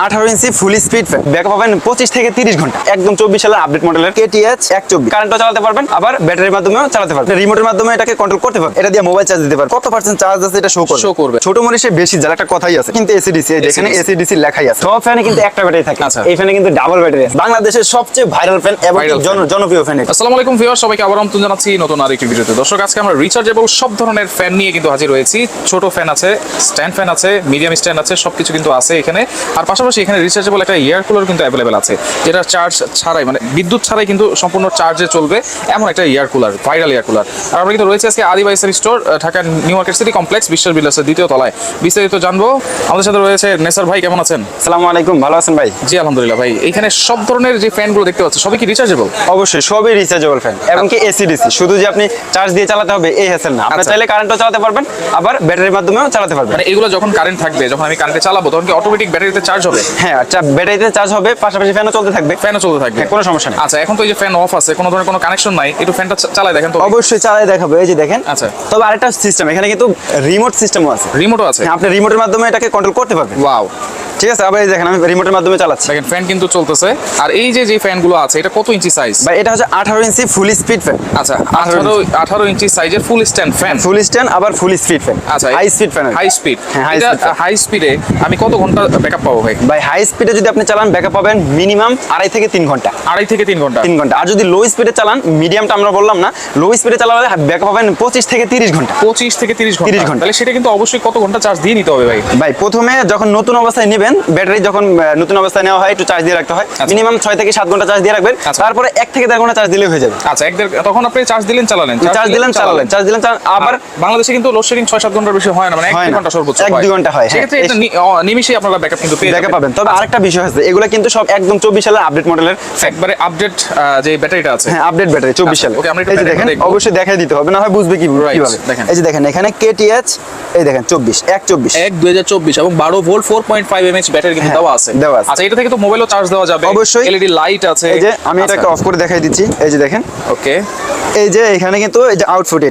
18 ইঞ্চি ফুল speed fan backup পাবেন 25 থেকে 30 ঘন্টা একদম 24 সালের আপডেট মডেলের KTH 124 কারেন্টও চালাতে পারবেন আবার ব্যাটারির মাধ্যমেও চালাতে পারবেন রিমোটের মাধ্যমে এটাকে কন্ট্রোল করতে পারবেন এটা দিয়ে মোবাইল চার্জ দিতে পারবেন কত পার্সেন্ট চার্জ আছে এটা শো করবে ছোট মরিচে বেশি জ্বালা একটা কথাই আছে কিন্তু এসিডিসি যেখানে এসিডিসি লেখাই আছে সব ফ্যানে কিন্তু একটা ব্যাটারি থাকে এই ফ্যানে কিন্তু ডাবল ব্যাটারি আছে বাংলাদেশের সবচেয়ে ভাইরাল ফ্যান এবং জনপ্রিয় ফ্যান এটা আসসালামু আলাইকুম ভিউয়ার সবাইকে আবার আমন্ত্রণ জানাচ্ছি নতুন আরেকটি ভিডিওতে দর্শক আজকে আমরা রিচার্জেবল সব ধরনের ফ্যান নিয়ে কিন্তু হাজির হয়েছি ছোট ফ্যান আছে স্ট্যান্ড ফ্যান আছে মিডিয়াম স্ট্যান্ড আছে সবকিছু কিন্তু আছে এখানে আর পাশাপাশি এখানে রিচার্জেবল একটা এয়ার কুলার কিন্তু অ্যাভেলেবেল আছে যেটা চার্জ ছাড়াই মানে বিদ্যুৎ ছাড়াই কিন্তু সম্পূর্ণ চার্জে চলবে এমন একটা air cooler viral air cooler আর আমরা কিন্তু রয়েছে আজকে আদিবাসী store Dhaka new market city complex বিশ্বের বিলাসের দ্বিতীয় তলায় বিস্তারিত জানবো আমাদের সাথে রয়েছে নেসার ভাই কেমন আছেন আসসালামু আলাইকুম ভালো আছেন ভাই জি আলহামদুলিল্লাহ ভাই এখানে সব ধরনের যে ফ্যানগুলো দেখতে পাচ্ছেন সবই কি রিচার্জেবল অবশ্যই সবই রিচার্জেবল ফ্যান এবং কি এসিডিসি শুধু যে আপনি চার্জ দিয়ে চালাতে হবে এই হ্যাসেল না আপনি চাইলে কারেন্টও চালাতে পারবেন আবার ব্যাটারির মাধ্যমেও চালাতে পারবেন মানে এগুলো যখন কারেন্ট থাকবে যখন আমি কারেন্টে চালাবো তখন কি অটোমেটিক ব্যাটারিতে চার্জ হবে হ্যাঁ ব্যাটারিতে চার্জ হবে পাশাপাশি ফ্যানও চলতে থাকবে ফ্যানও চলতে থাকবে কোনো সমস্যা নেই আচ্ছা এখন তো এই যে ফ্যান অফ আছে কোনো ধরনের কোনো কানেকশন নাই একটু ফ্যানটা চালায় দেখেন তো অবশ্যই চালাই দেখাবো এই যে দেখেন আচ্ছা তবে আরেকটা সিস্টেম এখানে কিন্তু রিমোট সিস্টেমও আছে রিমোটও আছে আপনি রিমোটের মাধ্যমে এটাকে কন্ট্রোল করতে পারবেন ওয়াও ঠিক আছে আবার এই দেখেন আমি রিমোটের মাধ্যমে চালাচ্ছি দেখেন ফ্যান কিন্তু চলতেছে আর এই যে ফ্যানগুলো আছে এটা কত ইঞ্চি সাইজ ভাই এটা হচ্ছে 18 ইঞ্চি ফুল স্পিড ফ্যান আচ্ছা 18 ইঞ্চি সাইজের full stand fan full stand আবার ফুল স্পিড ফ্যান আচ্ছা high speed fan high speed হ্যাঁ এটা হাই স্পিডে আমি কত ঘন্টা ব্যাকআপ পাবো ভাই ভাই হাই স্পিডে যদি আপনি চালান ব্যাকআপ পাবেন মিনিমাম 2.5 থেকে 3 ঘন্টা 2.5 থেকে 3 ঘন্টা 3 ঘন্টা আর যদি লো স্পিডে চালান মিডিয়ামটা আমরা বললাম না লো স্পিডে চালালে ব্যাকআপ পাবেন 25 থেকে 30 ঘন্টা 25 থেকে 30 ঘন্টা 30 ঘন্টা তাহলে সেটা কিন্তু অবশ্যই কত ঘন্টা চার্জ দিয়ে নিতে হবে ভাই ভাই প্রথমে যখন নতুন অবস্থায় নেবেন ব্যাটারি যখন নতুন অবস্থায় নেওয়া হয় একটু চার্জ দিয়ে রাখতে হয় মিনিমাম 6 থেকে 7 ঘন্টা চার্জ দিয়ে রাখবেন তারপরে 1 থেকে 1.5 ঘন্টা চার্জ দিলেই হয়ে যাবে আচ্ছা তখন আপনি চার্জ দিলেন চালালেন চার্জ দিলেন আবার বাংলাদেশে কিন্তু লোডশেডিং 6-7 ঘন্টার বেশি হয় না মানে 1 ঘন্টা সর্বোচ্চ 1-2 ঘন্টা হয় সেক্ষেত্রে এটা নিমিশেই আপনারা ব্যাকআপ কিন্তু পেয়ে পাবেন তবে আরেকটা বিষয় আছে এগুলা কিন্তু সব একদম 24 সালের আপডেট মডেলের একবারে আপডেট যে ব্যাটারিটা আছে হ্যাঁ আপডেট ব্যাটারি 24 সালে ওকে আমরা এই যে দেখেন অবশ্যই দেখাই দিতে হবে না হয় বুঝবে কিভাবে এই যে দেখেন এখানে KTH এই দেখেন 2024 এবং 12 ভোল্ট 4.5 mAh ব্যাটারি কিন্তু দেওয়া আছে আচ্ছা এটা থেকে তো মোবাইলও চার্জ দেওয়া যাবে অবশ্যই LED লাইট আছে এই যে আমি এটাকে অফ করে দেখাই দিচ্ছি এই যে দেখেন ওকে এই যে এখানে কিন্তু এই যে আউটপুট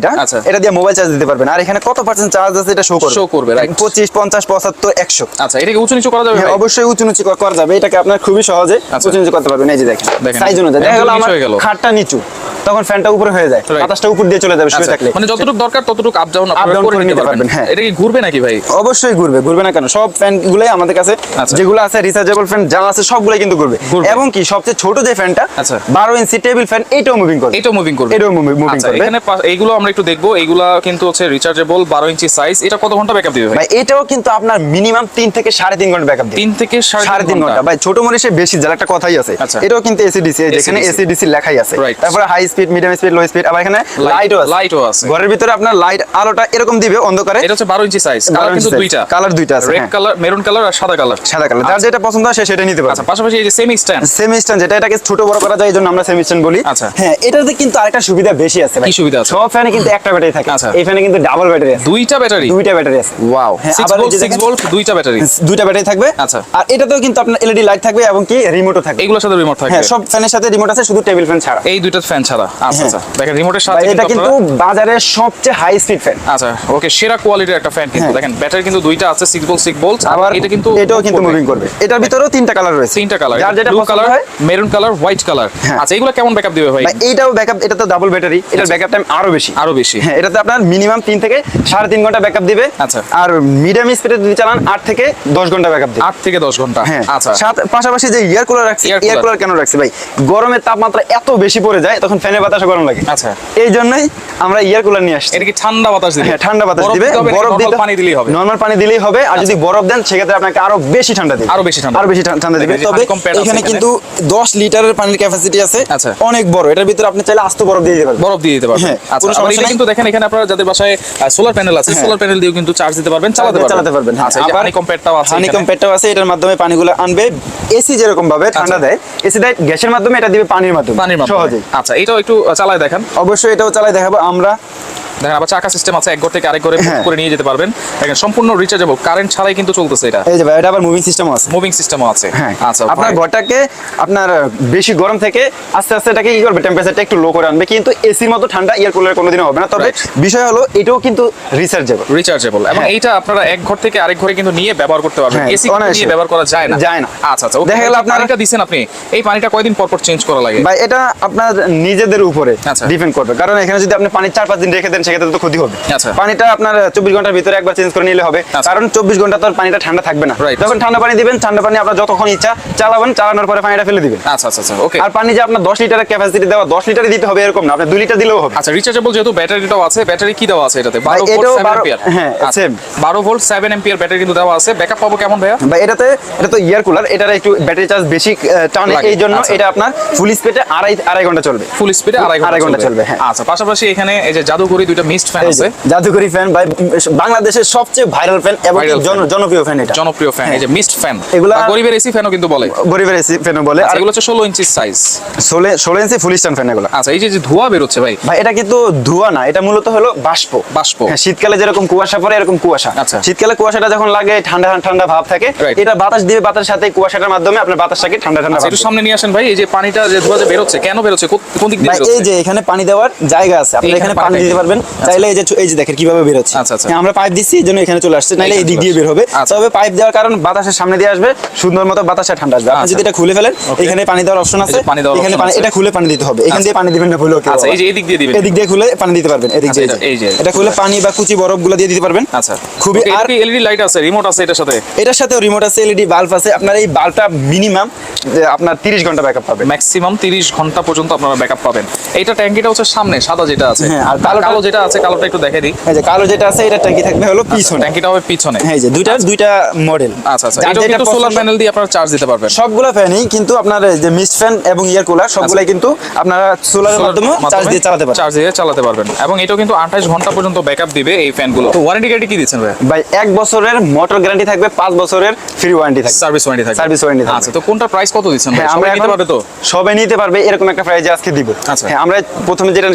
এটা দিয়ে মোবাইল চার্জ দিতে পারবেন আর এখানে কত পার্সেন্ট চার্জ আছে এটা শো করবে রাইট 25 50 75 100 আচ্ছা এটাকে উঁচু নিচু করা যাবে অবশ্যই উঁচু নিচু করা যাবে এটাকে আপনার খুবই সহজে উঁচু নিচু করতে পারবেন এই যে দেখেন সাইজ অনুযায়ী দেখা গেল আমার খাটটা নিচু তখন ফ্যানটা উপরে হয়ে যায় বাতাসটা উপর দিয়ে চলে যাবে শুয়ে থাকলে মানে যতটুকু দরকার ততটুকু আপ ডাউন করে নিতে পারবেন হ্যাঁ এটা কি ঘুরবে নাকি ভাই অবশ্যই ঘুরবে না কেন সব ফ্যান গুলাই আমাদের কাছে যেগুলো আছে রিচার্জেবল ফ্যান যা আছে সবগুলাই কিন্তু ঘুরবে এবং কি সবচেয়ে ছোট যে ফ্যানটা 12 ইঞ্চি টেবিল ফ্যান এটাও মুভিং করবে এটাও মুভিং করবে এখানে এইগুলো আমরা একটু দেখবো এইগুলো কিন্তু হচ্ছে রিচার্জেবল 12 ইঞ্চি সাইজ এটা কত ঘন্টা ব্যাকআপ দিবে ভাই এটাও কিন্তু আপনার মিনিমাম 3 থেকে 3.5 ঘন্টা ব্যাকআপ দিবে 3 থেকে 3.5 ঘন্টা ভাই ছোট মরিচে বেশি জ্বালা একটা কথাই আছে এটাও কিন্তু এসিডিসি যেখানে এসিডিসি লেখাই আছে তারপরে high speed medium speed low speed আবার এখানে লাইটও আছে ঘরের ভিতরে আপনার লাইট আলোটা এরকম দিবে অন্ধকারে এটা হচ্ছে 12 ইঞ্চি সাইজ কালার কিন্তু কালার দুইটা আছে রেড কালার মেরুন কালার আর সাদা কালার যার যেটা পছন্দ হয় সেটা নিতে পারে আচ্ছা পাশাপাশি এই যে সেমি স্ট্যান্ড যেটা এটাকে ছোট বড় করা যায় এইজন্য আমরা সেমি স্ট্যান্ড বলি আচ্ছা হ্যাঁ এটাতে কিন্তু আরেকটা সুবিধা বেশি আছে ভাই কি সুবিধা আছে সব ফ্যানে কিন্তু একটা ব্যাটারি থাকে এই ফ্যানে কিন্তু ডাবল ব্যাটারি আছে দুইটা ব্যাটারি আছে ওয়াও 6 ভোল্ট দুইটা ব্যাটারি থাকবে আচ্ছা আর এটাতেও কিন্তু আপনার LED লাইট থাকবে এবং কি রিমোটও থাকবে এগুলোর সাথে রিমোট থাকবে হ্যাঁ সব ফ্যানের সাথে রিমোট আছে শুধু টেবিল ফ্যান ছাড়া এই দুইটা ফ্যান ছাড়া আচ্ছা দেখেন রিমোটের সাথে এটা কিন্তু বাজারের সবচেয়ে হাই স্পিড ফ্যান আচ্ছা ওকে সেরা কোয়ালিটির একটা ফ্যান কিন্তু দেখেন ব্যাটারি কিন্তু দুইটা আছে 6 ভোল্ট আবার এটাও কিন্তু মুভিং করবে এটার ভিতরেও তিনটা কালার রয়েছে তিনটা কালার যার যেটা পছন্দ হয় মেরুন কালার হোয়াইট কালার আচ্ছা এগুলো কেমন ব্যাকআপ দিবে ভাই এইটাও ব্যাকআপ এটা তো ডাবল ব্যাটারি এটার ব্যাকআপ টাইম আরো বেশি হ্যাঁ এটাতে আপনার মিনিমাম 3 থেকে 3.5 ঘন্টা ব্যাকআপ দিবে আচ্ছা আর মিডিয়াম স্পিডে যদি চালান 8 থেকে 10 ঘন্টা ব্যাকআপ দিবে 8 থেকে 10 ঘন্টা হ্যাঁ আচ্ছা পাশাপাশি যে এয়ার কুলার রাখছি এয়ার কুলার কেন রাখছি ভাই গরমের তাপমাত্রা এত বেশি পড়ে যায় তখন ফ্যানের বাতাসে গরম লাগে আচ্ছা এই জন্যই আমরা এয়ার কুলার নিয়ে আসছি এটা কি ঠান্ডা বাতাস দিবে হ্যাঁ ঠান্ডা বাতাস দিবে বরফ দিলে পানি দিলেই হবে নরমাল পানি দিলেই হবে আর যদি বরফ দেন সেক্ষেত্রে আপনাকে আরো বেশি ঠান্ডা দিবে আরো বেশি ঠান্ডা দিবে তবে এখানে কিন্তু 10 লিটারের পানির ক্যাপাসিটি আছে অনেক বড় এটার ভিতরে আপনি চাইলে আস্ত বরফ দিয়ে দিতে পারবেন আচ্ছা এটা কিন্তু দেখেন এখানে আপনারা যাদের বাসায় সোলার প্যানেল আছে সোলার প্যানেল দিয়েও কিন্তু চার্জ দিতে পারবেন চালাতে পারবেন আচ্ছা আবার হানিকম প্যাডটাও আছে এটার মাধ্যমে পানিগুলো আনবে এসি যেরকম ভাবে ঠান্ডা দেয় এসি দেয় গ্যাসের মাধ্যমে এটা দিবে পানির মাধ্যমে সহজেই আচ্ছা এটাও একটু চালায় দেখান অবশ্যই এটাও চালায় দেখাবো আমরা দেখেন আবার চাকা সিস্টেম আছে, এক ঘর থেকে আরেক ঘরে move হ্যাঁ। করে নিয়ে যেতে পারবেন। দেখেন সম্পূর্ণ রিচার্জেবল, কারেন্ট ছাড়াই কিন্তু চলতেছে এটা। এই যে ভাই এটা আবার মুভিং সিস্টেমও আছে। মুভিং সিস্টেমও আছে। হ্যাঁ আচ্ছা আপনার ঘরটাকে আপনার বেশি গরম থেকে আস্তে আস্তে এটাকে কি করবে, টেম্পারেচারটা একটু লো করে আনবে, কিন্তু এসির মতো ঠান্ডা এয়ার কুলার কোনোদিনও হবে না। তবে Right. বিষয় হলো এটাও কিন্তু রিচার্জেবল। রিচার্জেবল, এবং হ্যাঁ। এইটা আপনারা এক ঘর থেকে আরেক ঘরে কিন্তু নিয়ে ব্যবহার করতে পারবেন। হ্যাঁ, এসি অনায়াসে। নিয়ে ব্যবহার করা যায় না। যায় না। আচ্ছা আচ্ছা, দেখা গেল আপনার- পানিটা দিছেন আপনি, এই পানিটা কয়দিন পর পর চেঞ্জ করা লাগে? ভাই এটা আপনার নিজেদের উপরে আচ্ছা। ডিপেন্ড করবে, কারণ এখানে যদি আপনি পানি 4-5 দিন রেখে দেন সেক্ষেত্রে তো ক্ষতি হবে। আচ্ছা। পানিটা আপনার 24 ঘন্টার ভিতরে একবার চেঞ্জ করে নিলে হবে, আচ্ছা। কারণ 24 ঘন্টা তো আর পানিটা ঠান্ডা থাকবে না। Right. যখন ঠান্ডা পানি দিবেন, ঠান্ডা পানি আপনার যতক্ষণ ইচ্ছা চালাবেন, চালানোর পরে পানিটা ফেলে দিবেন। আচ্ছা আচ্ছা আচ্ছা, ওকে। আর পানি যে আপনার 10 লিটারের ক্যাপাসিটি দেওয়া, 10 লিটারই দিতে হবে এরকম না, আপনি 2 লিটার দিলেও হবে। আচ্ছা, রিচার্জেবল যেহেতু ব্যাটারিটাও আছে, ব্যাটারি কি দেওয়া আছে এটাতে? 12 ভোল্ট এটাও 7 12 অ্যাম্পিয়ার। হ্যাঁ, same। 12 ভোল্ট 7 অ্যাম্পিয়ার ব্যাটারি কিন্তু দেওয়া আছে। ব্যাকআপ পাবো কেমন ভাইয়া? ভাই এটা তো ইয়ার কুলার, এটার একটু ব্যাটারি চার্জ বেশি টানে, লাগে। এই জন্য আচ্ছা। এটা আপনার ফুল স্পিডে আড়াই ঘন্টা চলবে। ফুল স্পিডে আড়াই ঘন্টা চলবে। হ্যাঁ। আচ্ছা, পাশাপাশি এখানে এই যে জাদুঘরি দুইটা মিস্ট ফ্যান এই যে আছে। জাদুকরি ফ্যান ভাই, বাংলাদেশের সবচেয়ে ভাইরাল ফ্যান এবং Viral fan। জনপ্রিয় ফ্যান এটা। জনপ্রিয় ফ্যান, এই যে মিস্ট ফ্যান। এগুলা- গরিবের এসি ফ্যানও কিন্তু বলে। গরিবের এসি ফ্যান বলে। আর আচ্ছা, এগুলো হচ্ছে 16 ইঞ্চি সাইজ। 16 ইঞ্চি ফুল স্ট্যান্ড ফ্যান এগুলো। আচ্ছা, এই যে ধোঁয়া বেরোচ্ছে ভাই, ভাই এটা কিন্তু ধোঁয়া না, এটা মূলত হলো বাষ্প। বাষ্প। হ্যাঁ, শীতকালে যেরকম কুয়াশা পড়ে এরকম কুয়াশা। আচ্ছা। শীতকালে কুয়াশাটা যখন লাগে ঠান্ডা ঠান্ডা ভাব থাকে, Right. এটা বাতাস দিবে, বাতাসের সাথে কুয়াশাটার মাধ্যমে আপনার বাতাসটাকে ঠান্ডা ঠান্ডা আচ্ছা, ভাব একটু দিবে। সামনে নিয়ে আসেন ভাই। এই যে পানিটা যে ধোঁয়া যে বেরোচ্ছে, কেন বেরোচ্ছে, কোন দিক দিয়ে ভাই এই বেরোচ্ছে? যে এখানে পানি দেওয়ার জায়গা আছে, আপনি এইখানে এখানে পানি পানি দিতে দিতে পারবেন চাইলে। এই যে দেখেন কিভাবে বের হচ্ছে। আচ্ছা, আচ্ছা। হ্যাঁ, আমরা পাইপ দিচ্ছি এই জন্য এখানে চলে আসছে, নাইলে এই এইখানে দিক দিয়ে চলে বের হবে। আচ্ছা। তবে পাইপ দেওয়ার কারণ বাতাসের সামনে দিয়ে আসবে, সুন্দর মতো বাতাসে ঠান্ডা আসবে। আপনি আচ্ছা। যদি এটা খুলে ফেলেন, Okay. এখানে পানি দেওয়ার অপশন আছে, এই যে পানি দেওয়ার এখানে option পানি, আছে। এটা খুলে পানি দিতে হবে, এখান আচ্ছা। দিয়ে পানি দিবেন না ভুলেও কেউ। আচ্ছা, এই যে এদিক দিয়ে দিবেন। এদিক দিয়ে খুলে পানি দিতে পারবেন, এদিক আচ্ছা, দিয়ে এই যে। এটা খুলে পানি বা কুচি বরফগুলো দিয়ে দিতে পারবেন। আচ্ছা, খুবই। Okay, আর এর কি এলইডি লাইট আছে, রিমোট আছে এটার সাথে? এটার সাথেও রিমোট আছে, এলইডি বাল্ব আছে। আপনার এই বাল্বটা মিনিমাম আপনার 30 ঘন্টা ব্যাকআপ পাবে। ম্যাক্সিমাম 30 ঘন্টা পর্যন্ত আপনারা ব্যাকআপ পাবেন। এইটা ট্যাঙ্কিটা হচ্ছে সামনে সাদা যেটা আছে, হ্যাঁ, আর আর কালোটা- কালো যেটা আছে, কালোটা একটু দেখে দিই। এই যে কালো যেটা আছে, এটা ট্যাঙ্কি থাকবে হলো পিছনে। ট্যাঙ্কিটা হবে পিছনে। হ্যাঁ, এই যে দুইটা মডেল। আচ্ছা আচ্ছা, যার এটা যেটা কিন্তু সোলার পছন্দ- প্যানেল দিয়ে আপনারা চার্জ দিতে পারবেন। সবগুলো ফ্যানই কিন্তু আপনার এই যে মিস্ট ফ্যান এবং ইয়ার কুলার সবগুলাই কিন্তু আপনারা সোলারের মাধ্যমে চার্জ দিয়ে চালাতে পারেন। চার্জ দিয়ে চালাতে পারবেন, এবং এটাও কিন্তু 28 ঘন্টা পর্যন্ত ব্যাকআপ দিবে এই ফ্যানগুলো। তো ওয়ারেন্টি গ্যারান্টি কি দিচ্ছেন ভাই? ভাই 1 বছরের মোটর গ্যারান্টি থাকবে, 5 বছরের ফ্রি ওয়ারেন্টি থাকবে। সার্ভিস ওয়ারেন্টি থাকবে। Service warranty থাকবে। আচ্ছা, তো কোনটা প্রাইস কত দিচ্ছেন ভাই? হ্যাঁ, সবাই আমরা নিতে এখন পারবে তো? সবাই নিতে পারবে এরকম একটা প্রাইজে আজকে দিব। আচ্ছা। হ্যাঁ, আমরা প্রথমে যেটা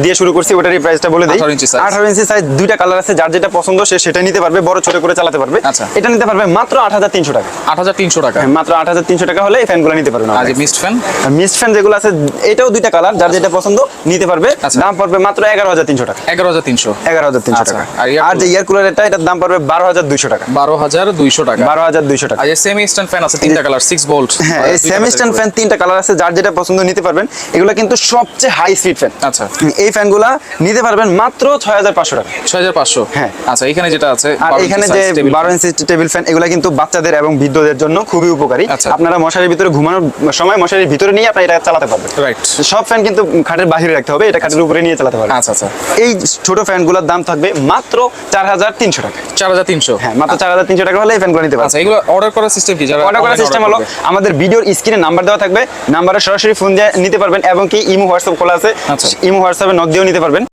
দিয়ে শুরু করছি ওটারই প্রাইসটা বলে দিই। 18 ইঞ্চি size। 18 ইঞ্চি সাইজ, দুইটা কালার আছে, যার যেটা পছন্দ সে সেটা নিতে পারবে, বড় ছোট করে চালাতে পারবে। আচ্ছা। এটা নিতে পারবে মাত্র 8300 টাকা। 8300 টাকা। হ্যাঁ, মাত্র 8300 টাকা হলে এই ফ্যানগুলো নিতে পারবেন। আর যে মিস্ট ফ্যান, মিস্ট ফ্যান যেগুলো আছে এটাও দুইটা কালার, যার যেটা পছন্দ নিতে পারবে। আচ্ছা। দাম পড়বে মাত্র 11300 টাকা। 11300। 11300 আচ্ছা। টাকা। আর ear আর যে ইয়ার কুলার এটার দাম পড়বে 12200 টাকা। 12200 টাকা। 12200 টাকা। আর যে সেমি স্ট্যান্ড ফ্যান আছে, তিনটা কালার, 6 ভোল্ট। হ্যাঁ, এই সেমি স্ট্যান্ড ফ্যান 3টা কালার আছে, যার যেটা পছন্দ নিতে পারবেন। এগুলো কিন্তু সবচেয়ে হাই স্পিড ফ্যান। আচ্ছা, এই ফ্যানগুলা নিতে পারবেন মাত্র 6500 টাকা। 6500। হ্যাঁ। আচ্ছা, এখানে যেটা আছে আর 12 এখানে ইঞ্চি যে size table 12 ইঞ্চি টেবিল ফ্যান, এগুলা কিন্তু বাচ্চাদের এবং বৃদ্ধদের জন্য খুবই উপকারী। আচ্ছা। আপনারা মশারির ভিতরে ঘুমানোর সময় মশারির ভিতরে নিয়ে আপনি এটা চালাতে পারবেন। রাইট। সব ফ্যান কিন্তু খাটের বাইরে রাখতে হবে, এটা খাটের উপরে নিয়ে চালাতে পারবেন। আচ্ছা আচ্ছা, এই ছোট ফ্যানগুলোর দাম থাকবে মাত্র 4300 টাকা। 4300। হ্যাঁ, মাত্র 4300 টাকা হলে এই ফ্যানগুলো নিতে পারবেন। আচ্ছা, এগুলো অর্ডার করার সিস্টেম কি? যারা অর্ডার করার online সিস্টেম order হলো করবে? আমাদের ভিডিওর স্ক্রিনে নাম্বার দেওয়া থাকবে, নাম্বারে সরাসরি ফোন দিয়ে নিতে পারবেন, এবং কি ইমো হোয়াটসঅ্যাপ খোলা আছে, আচ্ছা। ইমো হোয়াটসঅ্যাপে নক দিয়েও নিতে পারবেন।